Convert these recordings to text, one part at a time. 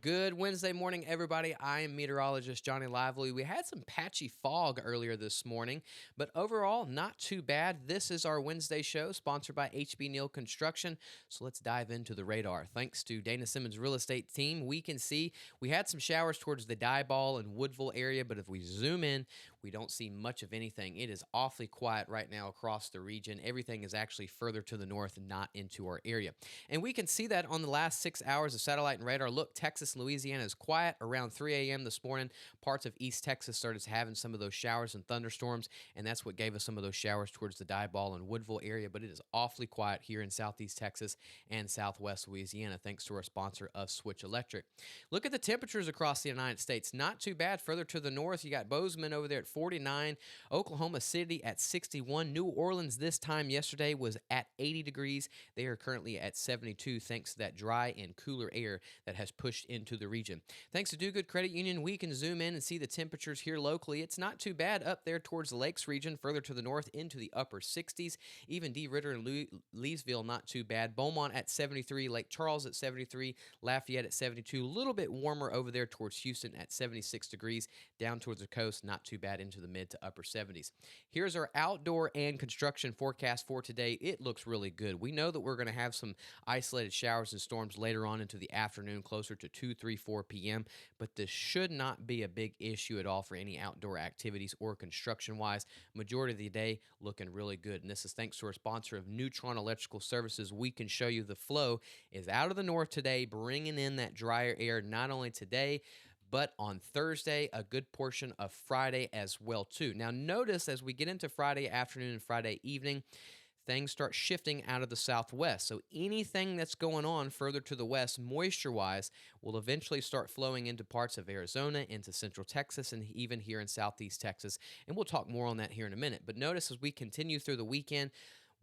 Good Wednesday morning, everybody. I am meteorologist Johnny Lively. We had some patchy fog earlier this morning, but overall, not too bad. This is our Wednesday show sponsored by HB Neal Construction. So let's dive into the radar. Thanks to Dana Simmons' real estate team, we can see we had some showers towards the Dieball and Woodville area, but if we zoom in, we don't see much of anything. It is awfully quiet right now across the region. Everything is actually further to the north, not into our area. And we can see that on the last 6 hours of satellite and radar. Look, Texas, Louisiana is quiet around 3 a.m. this morning. Parts of East Texas started having some of those showers and thunderstorms, and that's what gave us some of those showers towards the Dieball and Woodville area. But it is awfully quiet here in Southeast Texas and Southwest Louisiana, thanks to our sponsor of Switch Electric. Look at the temperatures across the United States. Not too bad. Further to the north, you got Bozeman over there at 49, Oklahoma City at 61. New Orleans this time yesterday was at 80 degrees. They are currently at 72 thanks to that dry and cooler air that has pushed into the region. Thanks to Do Good Credit Union, we can zoom in and see the temperatures here locally. It's not too bad up there towards the Lakes region, further to the north into the upper 60s. Even D. Ritter and Leesville, not too bad. Beaumont at 73, Lake Charles at 73, Lafayette at 72. A little bit warmer over there towards Houston at 76 degrees. Down towards the coast, not too bad into the mid to upper 70s. Here's our outdoor and construction forecast for today. It looks really good. We know that we're going to have some isolated showers and storms later on into the afternoon, closer to 2, 3, 4 p.m., but this should not be a big issue at all for any outdoor activities or construction-wise. Majority of the day looking really good, and this is thanks to our sponsor of Neutron Electrical Services. We can show you the flow is out of the north today, bringing in that drier air not only today, but on Thursday, a good portion of Friday as well, too. Now, notice as we get into Friday afternoon and Friday evening, things start shifting out of the southwest. So anything that's going on further to the west, moisture-wise, will eventually start flowing into parts of Arizona, into central Texas, and even here in southeast Texas. And we'll talk more on that here in a minute. But notice as we continue through the weekend,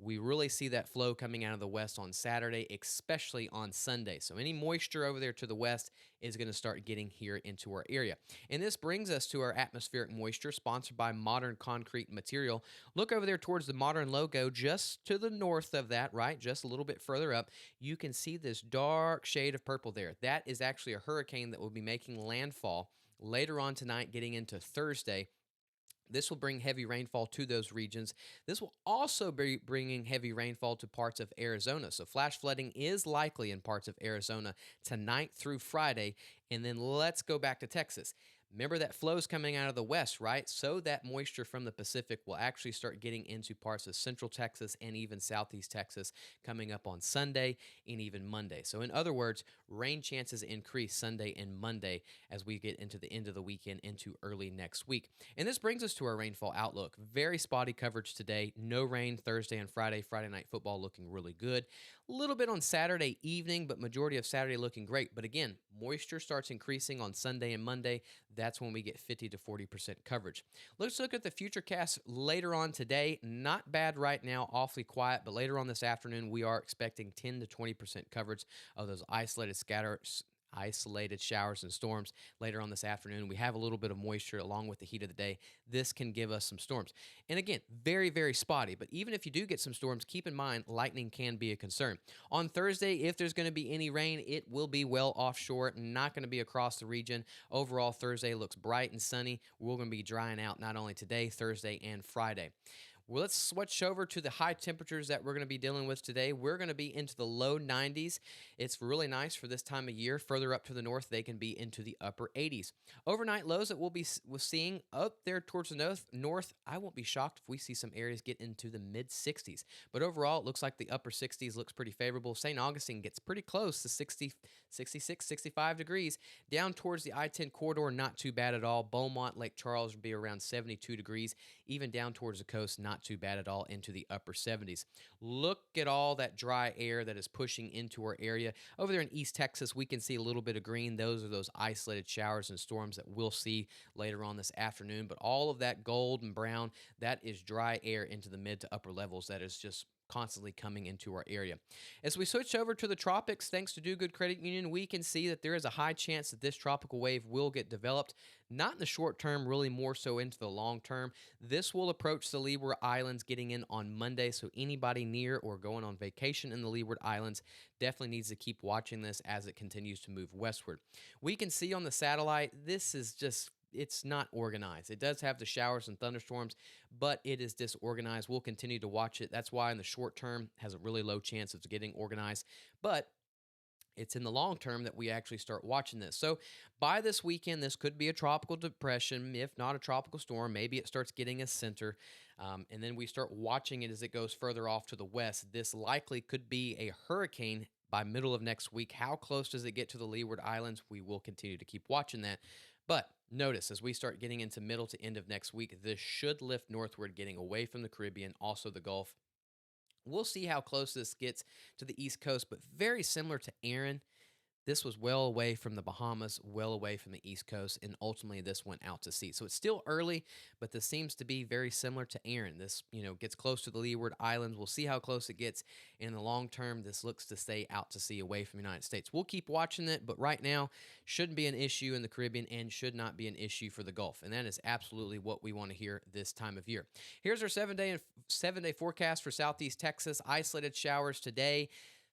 we really see that flow coming out of the west on Saturday, especially on Sunday. So any moisture over there to the west is going to start getting here into our area. And this brings us to our atmospheric moisture, sponsored by Modern Concrete Material. Look over there towards the Modern logo, just to the north of that, right? Just a little bit further up. You can see this dark shade of purple there. That is actually a hurricane that will be making landfall later on tonight, getting into Thursday. This will bring heavy rainfall to those regions. This will also be bringing heavy rainfall to parts of Arizona. So flash flooding is likely in parts of Arizona tonight through Friday. And then let's go back to Texas. Remember that flow's coming out of the west, right? So that moisture from the Pacific will actually start getting into parts of central Texas and even southeast Texas coming up on Sunday and even Monday. So in other words, rain chances increase Sunday and Monday as we get into the end of the weekend into early next week. And this brings us to our rainfall outlook. Very spotty coverage today. No rain Thursday and Friday. Friday night football looking really good. A little bit on Saturday evening, but majority of Saturday looking great. But again, moisture starts increasing on Sunday and Monday. That's when we get 50 to 40% coverage. Let's look at the futurecast later on today. Not bad right now, awfully quiet, but later on this afternoon, we are expecting 10 to 20% coverage of those isolated showers and storms later on this afternoon. We have a little bit of moisture along with the heat of the day. This can give us some storms. And again, very, very spotty. But even if you do get some storms, keep in mind lightning can be a concern. On Thursday, if there's going to be any rain, it will be well offshore, not going to be across the region. Overall, Thursday looks bright and sunny. We're going to be drying out not only today, Thursday, and Friday. Well, let's switch over to the high temperatures that we're going to be dealing with today. We're going to be into the low 90s. It's really nice for this time of year. Further up to the north, they can be into the upper 80s. Overnight lows that we'll be seeing up there towards the north, I won't be shocked if we see some areas get into the mid 60s. But overall, it looks like the upper 60s looks pretty favorable. St. Augustine gets pretty close to 60, 66, 65 degrees. Down towards the I-10 corridor, not too bad at all. Beaumont, Lake Charles would be around 72 degrees. Even down towards the coast, not too bad at all, into the upper 70s. Look at all that dry air that is pushing into our area. Over there in East Texas, we can see a little bit of green. Those are those isolated showers and storms that we'll see later on this afternoon. But all of that gold and brown, that is dry air into the mid to upper levels. That is just constantly coming into our area. As we switch over to the tropics, thanks to Do Good Credit Union, we can see that there is a high chance that this tropical wave will get developed, not in the short term, really more so into the long term. This will approach the Leeward Islands getting in on Monday, so anybody near or going on vacation in the Leeward Islands definitely needs to keep watching this as it continues to move westward. We can see on the satellite, this is just it's not organized. It does have the showers and thunderstorms, but it is disorganized. We'll continue to watch it. That's why in the short term has a really low chance of getting organized. But it's in the long term that we actually start watching this. So by this weekend, this could be a tropical depression, if not a tropical storm. Maybe it starts getting a center, and then we start watching it as it goes further off to the west. This likely could be a hurricane by middle of next week. How close does it get to the Leeward Islands? We will continue to keep watching that. But notice as we start getting into middle to end of next week, this should lift northward, getting away from the Caribbean, also the Gulf. We'll see how close this gets to the East Coast, but very similar to Aaron. This was well away from the Bahamas, well away from the East Coast, and ultimately this went out to sea. So it's still early, but this seems to be very similar to Aaron. This, gets close to the Leeward Islands. We'll see how close it gets. In the long term, this looks to stay out to sea away from the United States. We'll keep watching it, but right now shouldn't be an issue in the Caribbean and should not be an issue for the Gulf. And that is absolutely what we want to hear this time of year. Here's our 7-day forecast for Southeast Texas. Isolated showers today.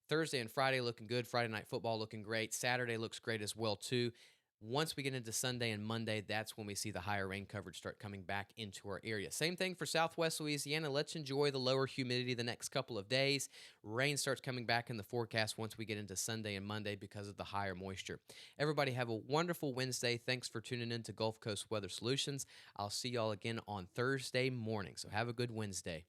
Thursday and Friday looking good. Friday night football looking great. Saturday looks great as well, too. Once we get into Sunday and Monday, that's when we see the higher rain coverage start coming back into our area. Same thing for Southwest Louisiana. Let's enjoy the lower humidity the next couple of days. Rain starts coming back in the forecast once we get into Sunday and Monday because of the higher moisture. Everybody have a wonderful Wednesday. Thanks for tuning in to Gulf Coast Weather Solutions. I'll see y'all again on Thursday morning, so have a good Wednesday.